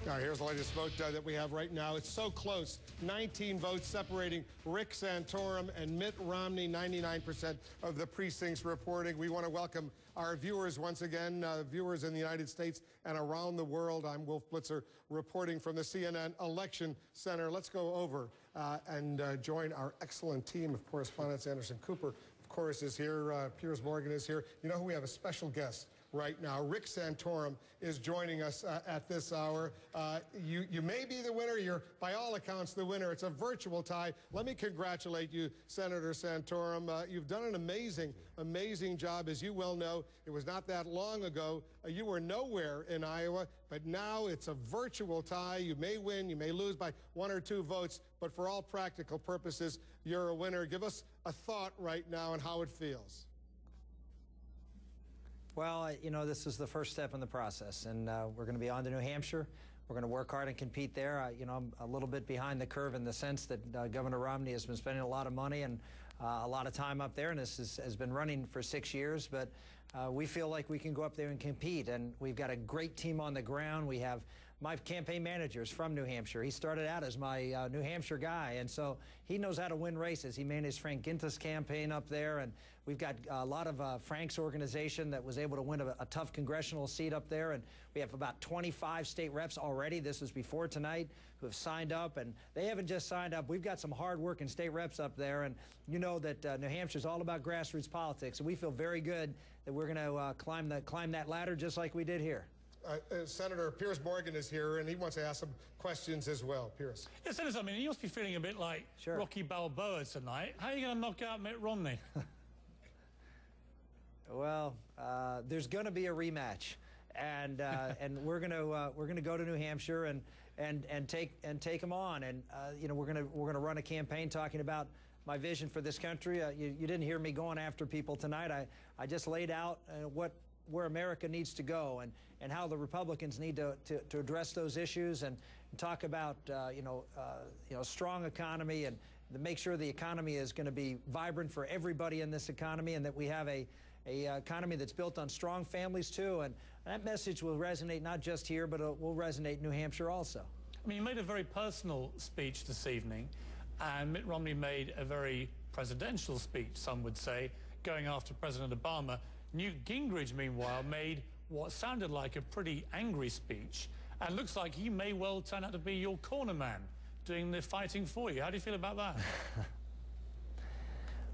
All right, here's the latest vote that we have right now. It's so close. 19 votes separating Rick Santorum and Mitt Romney. 99% of the precincts reporting. We want to welcome our viewers once again, viewers in the United States and around the world. I'm Wolf Blitzer reporting from the CNN Election Center. Let's go over and join our excellent team of correspondents. Anderson Cooper, of course, is here. Piers Morgan is here. You know who we have? A special guest right now. Rick Santorum is joining us at this hour. You may be the winner. You're, by all accounts, the winner. It's a virtual tie. Let me congratulate you, Senator Santorum. You've done an amazing job. As you well know, it was not that long ago. You were nowhere in Iowa, but now it's a virtual tie. You may win, you may lose by 1 or 2 votes, but for all practical purposes, you're a winner. Give us a thought right now on how it feels. Well, you know, this is the first step in the process, and we're going to be on to New Hampshire. We're going to work hard and compete there. You know, I'm a little bit behind the curve in the sense that Governor Romney has been spending a lot of money and a lot of time up there, and this has been running for 6 years. But we feel like we can go up there and compete, and we've got a great team on the ground. We have my campaign manager's from New Hampshire. He started out as my New Hampshire guy, and so he knows how to win races. He managed Frank Ginta's campaign up there, and we've got a lot of Frank's organization that was able to win a tough congressional seat up there, and we have about 25 state reps already. This was before tonight, who have signed up, and they haven't just signed up. We've got some hard-working state reps up there, and you know that New Hampshire is all about grassroots politics, and we feel very good that we're going to climb that ladder just like we did here. Senator Piers Morgan is here, and he wants to ask some questions as well. Piers. Yeah, Senator, I mean, you must be feeling a bit like Rocky Balboa tonight. How are you going to knock out Mitt Romney? Well, there's going to be a rematch, and we're going to go to New Hampshire and take them on, and you know, we're going to run a campaign talking about my vision for this country. You didn't hear me going after people tonight. I just laid out where America needs to go and how the Republicans need to address those issues and talk about strong economy and to make sure the economy is going to be vibrant for everybody in this economy, and that we have a economy that's built on strong families too. And that message will resonate not just here, but it will resonate in New Hampshire also. I mean, you made a very personal speech this evening, and Mitt Romney made a very presidential speech, some would say, going after President Obama. Newt Gingrich, meanwhile, made what sounded like a pretty angry speech, and looks like he may well turn out to be your corner man, doing the fighting for you. How do you feel about that?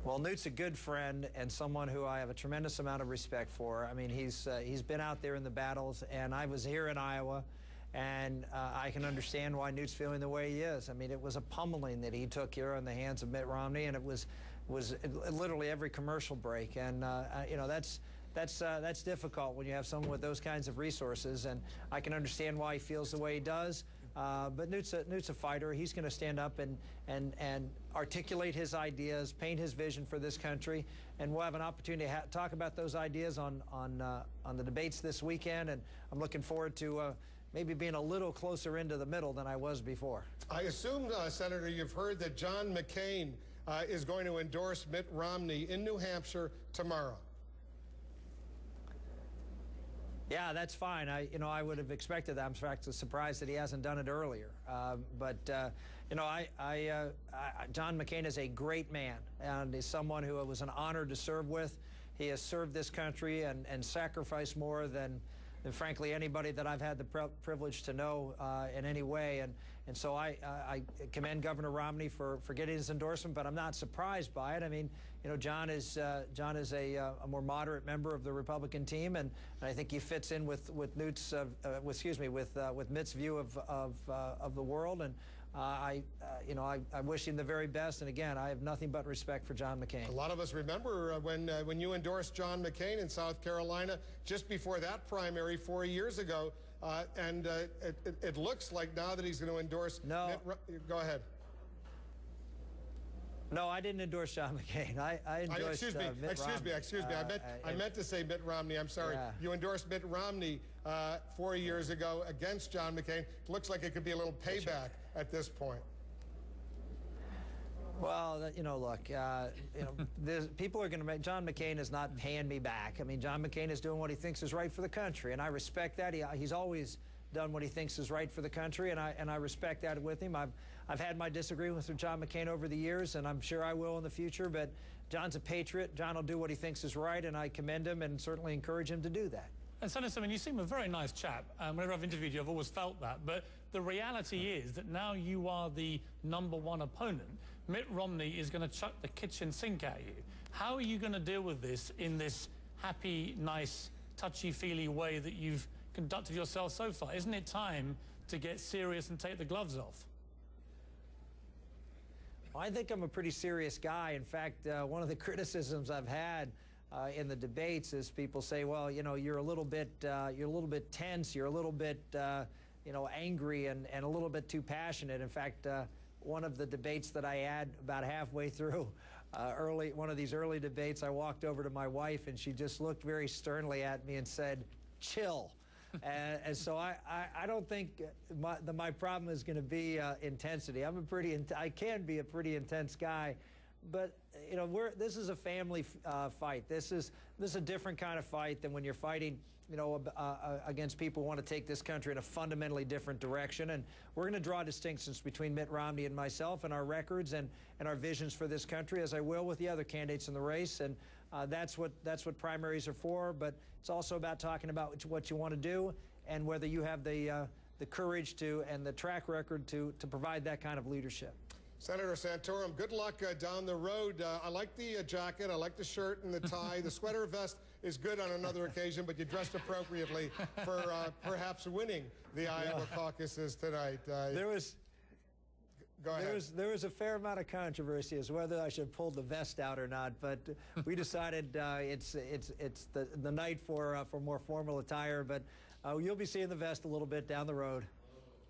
Well, Newt's a good friend and someone who I have a tremendous amount of respect for. I mean, he's been out there in the battles, and I was here in Iowa, and I can understand why Newt's feeling the way he is. I mean, it was a pummeling that he took here on the hands of Mitt Romney, and it was literally every commercial break. And you know, that's difficult when you have someone with those kinds of resources, and I can understand why he feels the way he does. But Newt's a fighter. He's going to stand up and articulate his ideas, paint his vision for this country, and we'll have an opportunity to talk about those ideas on the debates this weekend. And I'm looking forward to maybe being a little closer into the middle than I was before. I assume, Senator, you've heard that John McCain is going to endorse Mitt Romney in New Hampshire tomorrow. Yeah, that's fine. I would have expected that. I'm in fact surprised that he hasn't done it earlier. You know, John McCain is a great man, and is someone who it was an honor to serve with. He has served this country and sacrificed more than frankly anybody that I've had the privilege to know in any way. And so I commend Governor Romney for getting his endorsement, but I'm not surprised by it. I mean, you know, John is a more moderate member of the Republican team, and I think he fits in with Newt's with Mitt's view of the world. And I wish him the very best. And again, I have nothing but respect for John McCain. A lot of us remember when you endorsed John McCain in South Carolina just before that primary 4 years ago, and it looks like now that he's going to endorse. No. Go ahead. No, I didn't endorse John McCain. I endorsed excuse me. I meant to say Mitt Romney. I'm sorry. Yeah. You endorsed Mitt Romney 4 years ago against John McCain. It looks like it could be a little payback at this point. Well, you know, look, people are going to make, John McCain is not paying me back. I mean, John McCain is doing what he thinks is right for the country, and I respect that. He's always done what he thinks is right for the country, and I respect that with him. I've had my disagreements with John McCain over the years, and I'm sure I will in the future, but John's a patriot. John will do what he thinks is right, and I commend him and certainly encourage him to do that. And Senator, I mean, you seem a very nice chap. Whenever I've interviewed you, I've always felt that. But the reality is that now you are the #1 opponent. Mitt Romney is going to chuck the kitchen sink at you. How are you going to deal with this in this happy, nice, touchy-feely way that you've conducted yourself so far? Isn't it time to get serious and take the gloves off? Well, I think I'm a pretty serious guy. In fact, one of the criticisms I've had in the debates is people say, well, you know, you're a little bit tense, you're a little bit, you know, angry and a little bit too passionate. In fact, one of the debates that I had about halfway through, one of these early debates, I walked over to my wife and she just looked very sternly at me and said, chill. And so I don't think my problem is going to be intensity. I can be a pretty intense guy, but you know, this is a family fight. This is a different kind of fight than when you're fighting, you know, against people who want to take this country in a fundamentally different direction. And we're going to draw distinctions between Mitt Romney and myself and our records and our visions for this country, as I will with the other candidates in the race. And that's what primaries are for. But it's also about talking about what you want to do and whether you have the courage to and the track record to provide that kind of leadership. Senator Santorum, good luck down the road. I like the jacket, I like the shirt and the tie. The sweater vest is good on another occasion, but you dressed appropriately for perhaps winning the Iowa caucuses tonight. Go ahead. There was a fair amount of controversy as whether I should pull the vest out or not, but we decided it's the night for more formal attire. But you'll be seeing the vest a little bit down the road.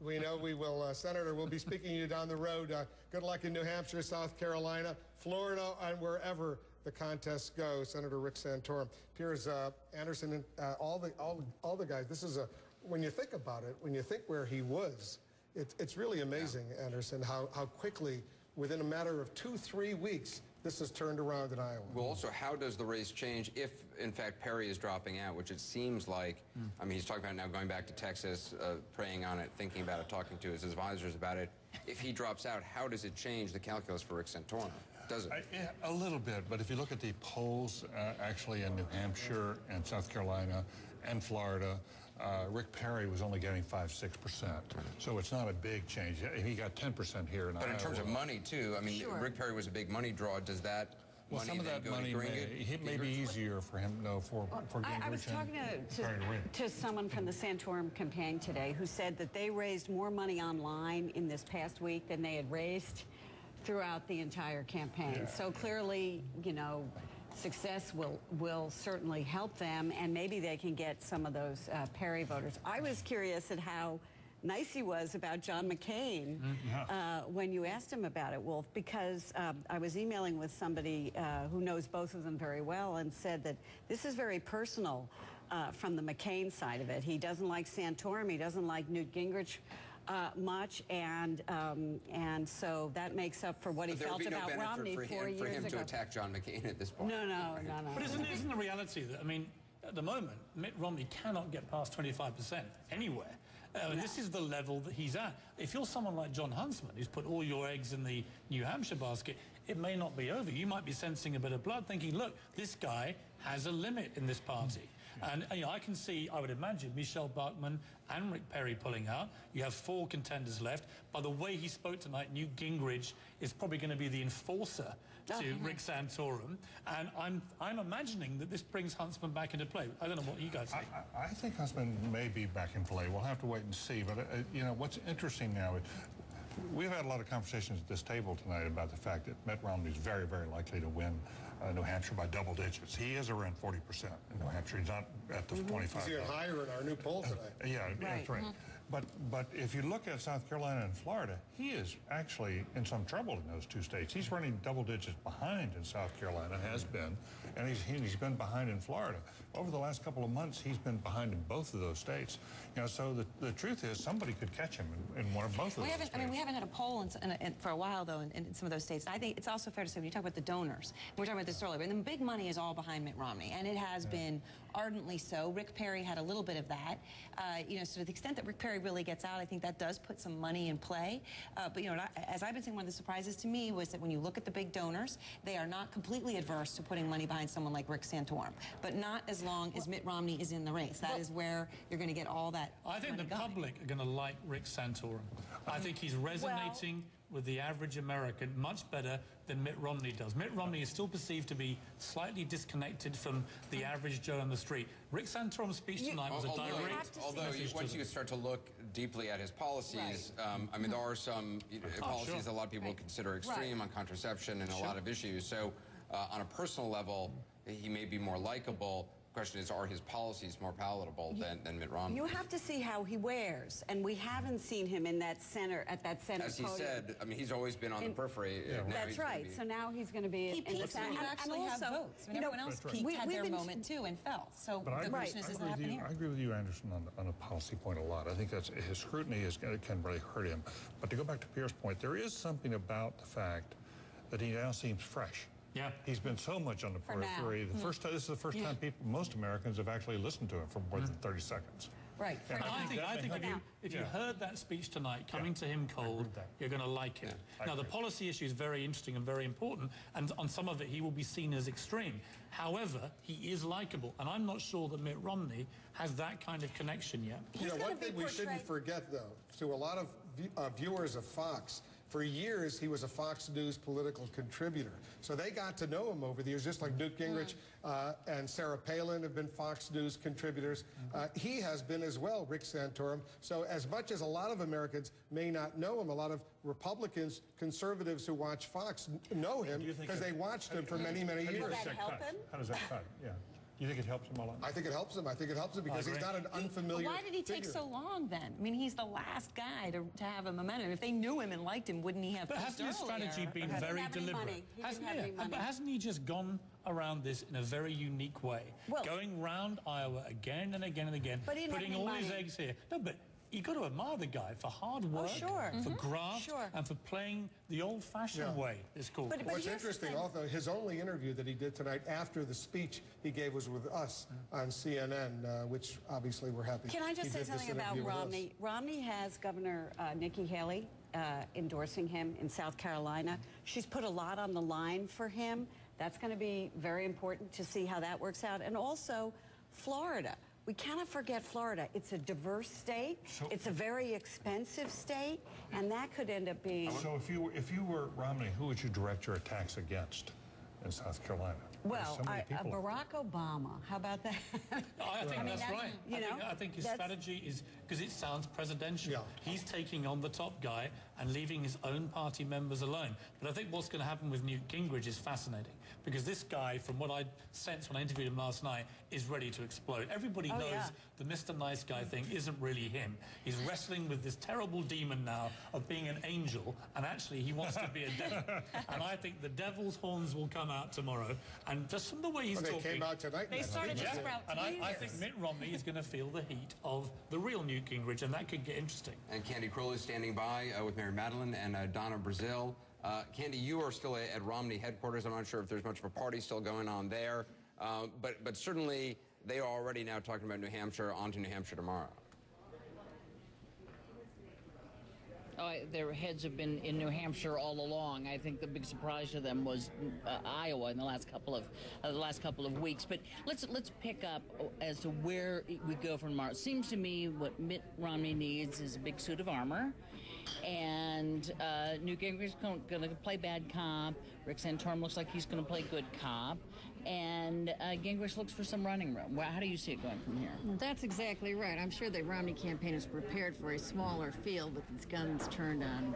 We know we will. Senator, we'll be speaking to you down the road. Good luck in New Hampshire, South Carolina, Florida, and wherever the contests go. Senator Rick Santorum, Piers Anderson, all the guys. This is when you think about it, when you think where he was, it's really amazing, Anderson, how quickly, within a matter of 2-3 weeks, this has turned around in Iowa. Well, also, how does the race change if, in fact, Perry is dropping out, which it seems like, I mean, he's talking about now going back to Texas, praying on it, thinking about it, talking to his advisors about it. If he drops out, how does it change the calculus for Rick Santorum? Does it? A little bit, but if you look at the polls actually in New Hampshire and South Carolina and Florida, Rick Perry was only getting 5-6%. So it's not a big change. He got 10% here in Iowa. But in terms of money, too, I mean, Rick Perry was a big money draw. Does that money some of that then go money may be easier for him, for Gingrich. I was talking to someone from the Santorum campaign today who said that they raised more money online in this past week than they had raised throughout the entire campaign. Yeah. So clearly, you know, success will certainly help them, and maybe they can get some of those Perry voters. I was curious at how nice he was about John McCain when you asked him about it, Wolf, because I was emailing with somebody who knows both of them very well and said that this is very personal from the McCain side of it. He doesn't like Santorum, he doesn't like Newt Gingrich much, and so that makes up for what he felt about Romney 4 years ago. For him to attack John McCain at this point. No. But isn't the reality that, I mean, at the moment, Mitt Romney cannot get past 25% anywhere. This is the level that he's at. If you're someone like John Huntsman, who's put all your eggs in the New Hampshire basket, it may not be over. You might be sensing a bit of blood, thinking, look, this guy has a limit in this party. And you know, I can see, I would imagine, Michelle Bachmann and Rick Perry pulling out. You have 4 contenders left. By the way he spoke tonight, Newt Gingrich is probably going to be the enforcer to Rick Santorum. And I'm imagining that this brings Huntsman back into play. I don't know what you guys think. I think Huntsman may be back in play. We'll have to wait and see. But, you know, what's interesting now is we've had a lot of conversations at this table tonight about the fact that Mitt Romney is very, very likely to win New Hampshire by double digits. He is around 40% in New Hampshire. He's not at the 25%. He's even higher in our new poll today. Yeah, that's right. But if you look at South Carolina and Florida, he is actually in some trouble in those 2 states. He's running double digits behind in South Carolina, has been, And he's been behind in Florida. Over the last couple of months, he's been behind in both of those states. You know, so the truth is somebody could catch him in one or both of those states. I mean, we haven't had a poll for a while, though, in some of those states. I think it's also fair to say, when you talk about the donors, we were talking about this earlier, and the big money is all behind Mitt Romney, and it has been ardently so. Rick Perry had a little bit of that. You know, so to the extent that Rick Perry really gets out, I think that does put some money in play. But, you know, as I've been saying, one of the surprises to me was that when you look at the big donors, they are not completely adverse to putting money behind someone like Rick Santorum, but not as long as Mitt Romney is in the race. That is where you're going to get all that. I think the public are going to like Rick Santorum. I think he's resonating with the average American much better than Mitt Romney does. Mitt Romney is still perceived to be slightly disconnected from the average Joe on the street. Rick Santorum's speech tonight was a direct message. Once you start to look deeply at his policies, I mean, there are some policies that a lot of people consider extreme on contraception and a lot of issues. So on a personal level, he may be more likable. The question is, are his policies more palatable than Mitt Romney? You have to see how he wears, and we haven't seen him in that center, at that center As he podium. said, I mean, he's always been on the periphery. That's right. So now he's going to be... He peaked when you actually have votes. I mean, everyone else peaked, had their moment, too, and fell. So the question is, does that happen here? I agree with you, Anderson, on a policy point a lot. I think that's his scrutiny can really hurt him. But to go back to Pierre's point, there is something about the fact that he now seems fresh. Yeah. He's been so much on the periphery. This is the first time most Americans have actually listened to him for more than 30 seconds. Right. And I think if you heard that speech tonight, coming to him cold, you're going to like it. Now, the policy issue is very interesting and very important, and on some of it, he will be seen as extreme. However, he is likable, and I'm not sure that Mitt Romney has that kind of connection yet. You know, one thing we shouldn't forget, though, to a lot of viewers of Fox, for years, he was a Fox News political contributor. So they got to know him over the years, just like Newt Gingrich and Sarah Palin have been Fox News contributors. He has been as well, Rick Santorum. So as much as a lot of Americans may not know him, a lot of Republicans, conservatives who watch Fox know him because they watched him for many, many years. Does that help him? How does that cut? Yeah. You think it helps him a lot? I think it helps him. I think it helps him because he's not an unfamiliar Why did he take so long, then? I mean, he's the last guy to have a momentum. If they knew him and liked him, wouldn't he have? But hasn't his strategy been very deliberate? But hasn't he just gone around this in a very unique way, going round Iowa again and again and again, putting all his eggs here? No, but you've got to admire the guy for hard work, for graft, and for playing the old-fashioned way, it's called. But what's interesting, also, his only interview that he did tonight after the speech he gave was with us on CNN, which obviously we're happy. Can I just say something about Romney? Romney has Governor Nikki Haley endorsing him in South Carolina. She's put a lot on the line for him. That's going to be very important to see how that works out. And also, Florida. We cannot forget Florida. It's a diverse state. It's a very expensive state, and that could end up being... So if you were Romney, who would you direct your attacks against in South Carolina? Well, Barack Obama. How about that? I think that's right. I think his strategy is, because it sounds presidential, he's taking on the top guy and leaving his own party members alone. But I think what's going to happen with Newt Gingrich is fascinating, because this guy, from what I sensed when I interviewed him last night, is ready to explode. Everybody knows the Mr. Nice Guy thing isn't really him. He's wrestling with this terrible demon now of being an angel, and actually he wants to be a devil. And I think the devil's horns will come out tomorrow. And just from the way he's talking... They came out tonight. They started to sprout. And I think Mitt Romney is going to feel the heat of the real Newt Gingrich, and that could get interesting. And Candy Crowley is standing by with Mary Madeline and Donna Brazil. Candy, you are still at Romney headquarters. I'm not sure if there's much of a party still going on there. But certainly they are already now talking about New Hampshire, on to New Hampshire tomorrow. Their heads have been in New Hampshire all along. I think the big surprise to them was Iowa in the last couple of weeks. But let's pick up as to where we go from tomorrow. It seems to me what Mitt Romney needs is a big suit of armor, and Newt Gingrich is going to play bad cop. Rick Santorum looks like he's going to play good cop. And Gingrich looks for some running room. How do you see it going from here? Well, that's exactly right. I'm sure the Romney campaign is prepared for a smaller field with its guns turned on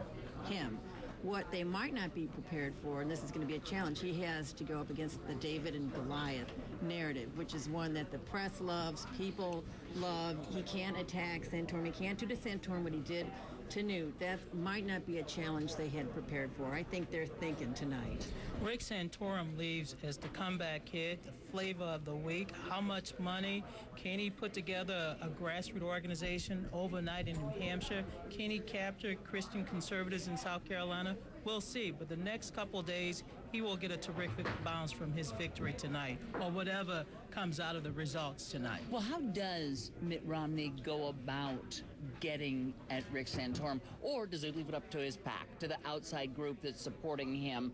him. What they might not be prepared for, and this is going to be a challenge, he has to go up against the David and Goliath narrative, which is one that the press loves, people love. He can't attack Santorum. He can't do to Santorum what he did to Newt. That might not be a challenge they had prepared for. I think they're thinking tonight. Rick Santorum leaves as the comeback kid, the flavor of the week. How much money can he put together a grassroots organization overnight in New Hampshire? Can he capture Christian conservatives in South Carolina? We'll see, but the next couple of days, he will get a terrific bounce from his victory tonight, or whatever comes out of the results tonight. Well, how does Mitt Romney go about getting at Rick Santorum, or does he leave it up to his PAC, to the outside group that's supporting him?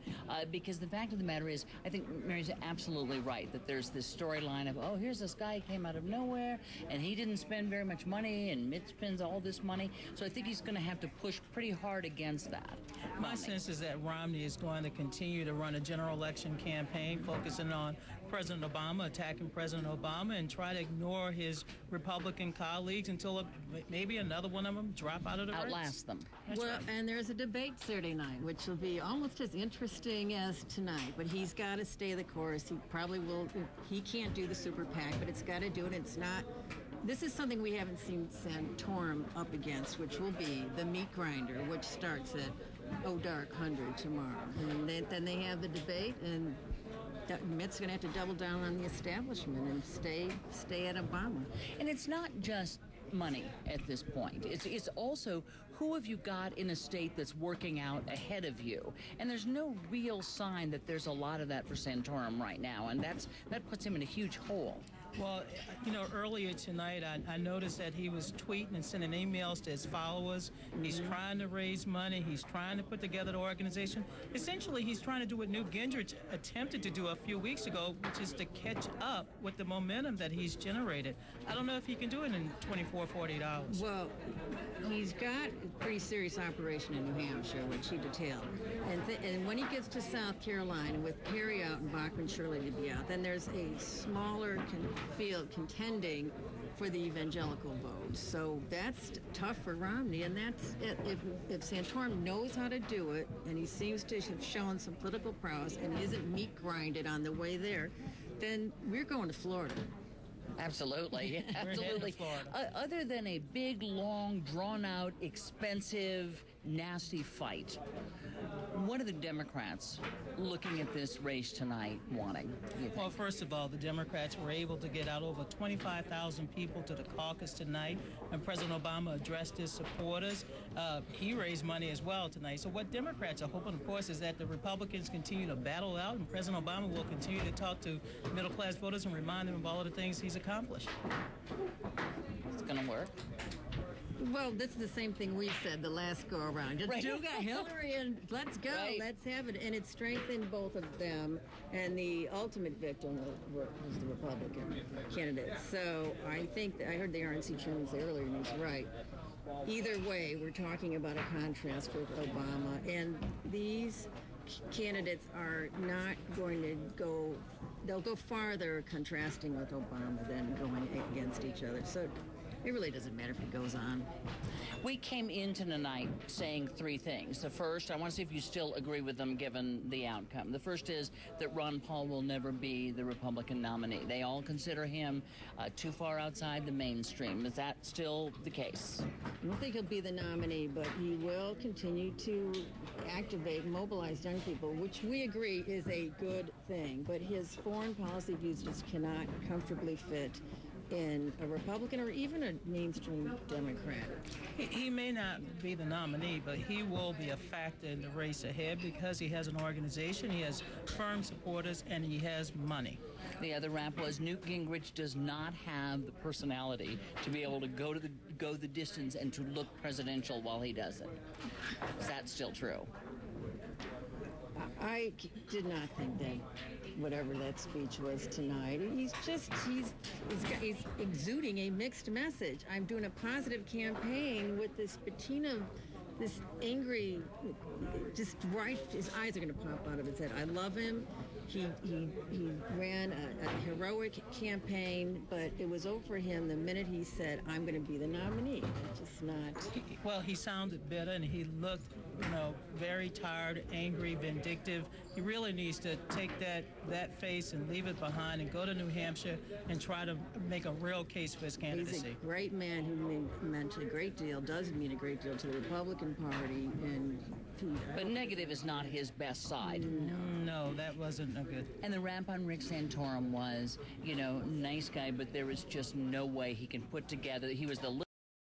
Because the fact of the matter is, I think Mary's absolutely right, that there's this storyline of, oh, here's this guy who came out of nowhere, and he didn't spend very much money, and Mitt spends all this money. So I think he's going to have to push pretty hard against that. My sense is that Romney is going to continue to run a general election campaign focusing on President Obama, attacking President Obama, and try to ignore his Republican colleagues until maybe another one of them drop out of the race. Outlast them. Well, and there's a debate Saturday night, which will be almost as interesting as tonight. But he's got to stay the course. He probably will. He can't do the super PAC, but it's got to do it. It's not. This is something we haven't seen Santorum up against, which will be the meat grinder, which starts at dark 100 tomorrow. And then they have the debate, and Mitt's going to have to double down on the establishment and stay at Obama. And it's not just money at this point. It's also who have you got in a state that's working out ahead of you? And there's no real sign that there's a lot of that for Santorum right now, and that puts him in a huge hole. Well, you know, earlier tonight, I noticed that he was tweeting and sending emails to his followers. He's trying to raise money. He's trying to put together the organization. Essentially, he's trying to do what Newt Gingrich attempted to do a few weeks ago, which is to catch up with the momentum that he's generated. I don't know if he can do it in 24, 48 hours. Well, he's got a pretty serious operation in New Hampshire, which he detailed. And when he gets to South Carolina, with Perry out and Bachman Shirley to be out, then there's a smaller field contending for the evangelical vote. So that's tough for Romney, and that's it. If Santorum knows how to do it, and he seems to have shown some political prowess and isn't meat grinded on the way there, then we're going to Florida. Absolutely, absolutely. Other than a big, long, drawn-out, expensive, nasty fight, what are the Democrats looking at this race tonight wanting? Well, first of all, the Democrats were able to get out over 25,000 people to the caucus tonight, and President Obama addressed his supporters. He raised money as well tonight. So what Democrats are hoping, of course, is that the Republicans continue to battle out, and President Obama will continue to talk to middle-class voters and remind them of all of the things he's accomplished. It's going to work. Well, this is the same thing we said the last go-around. Just right. You got Hillary, and let's go. Right. Let's have it. And it strengthened both of them, and the ultimate victim was the Republican candidate. So I think, I heard the RNC chairman say earlier, and he's right. Either way, we're talking about a contrast with Obama, and these candidates are not going to go, they'll go farther contrasting with Obama than going against each other. So it really doesn't matter if it goes on. We came into tonight saying three things. The first, I want to see if you still agree with them given the outcome. The first is that Ron Paul will never be the Republican nominee. They all consider him too far outside the mainstream. Is that still the case? I don't think he'll be the nominee, but he will continue to activate, mobilize young people, which we agree is a good thing. But his foreign policy views just cannot comfortably fit in a Republican or even a mainstream Democrat. He may not be the nominee, but he will be a factor in the race ahead because he has an organization, he has firm supporters, and he has money. The other rap was Newt Gingrich does not have the personality to be able to go the distance and to look presidential while he does it. Is that still true? I did not think that whatever that speech was tonight, he's exuding a mixed message. I'm doing a positive campaign with this patina, this angry, just right, his eyes are going to pop out of his head. I love him. He ran a heroic campaign, but it was over for him the minute he said, I'm going to be the nominee. It's just not. Well, he sounded bitter, and he looked very tired, angry, vindictive. He really needs to take that face and leave it behind and go to New Hampshire and try to make a real case for his candidacy. He's a great man who meant a great deal, does mean a great deal to the Republican Party, and but negative is not his best side. No, that wasn't a good. And the rap on Rick Santorum was, nice guy, but there was just no way he can put together. He was the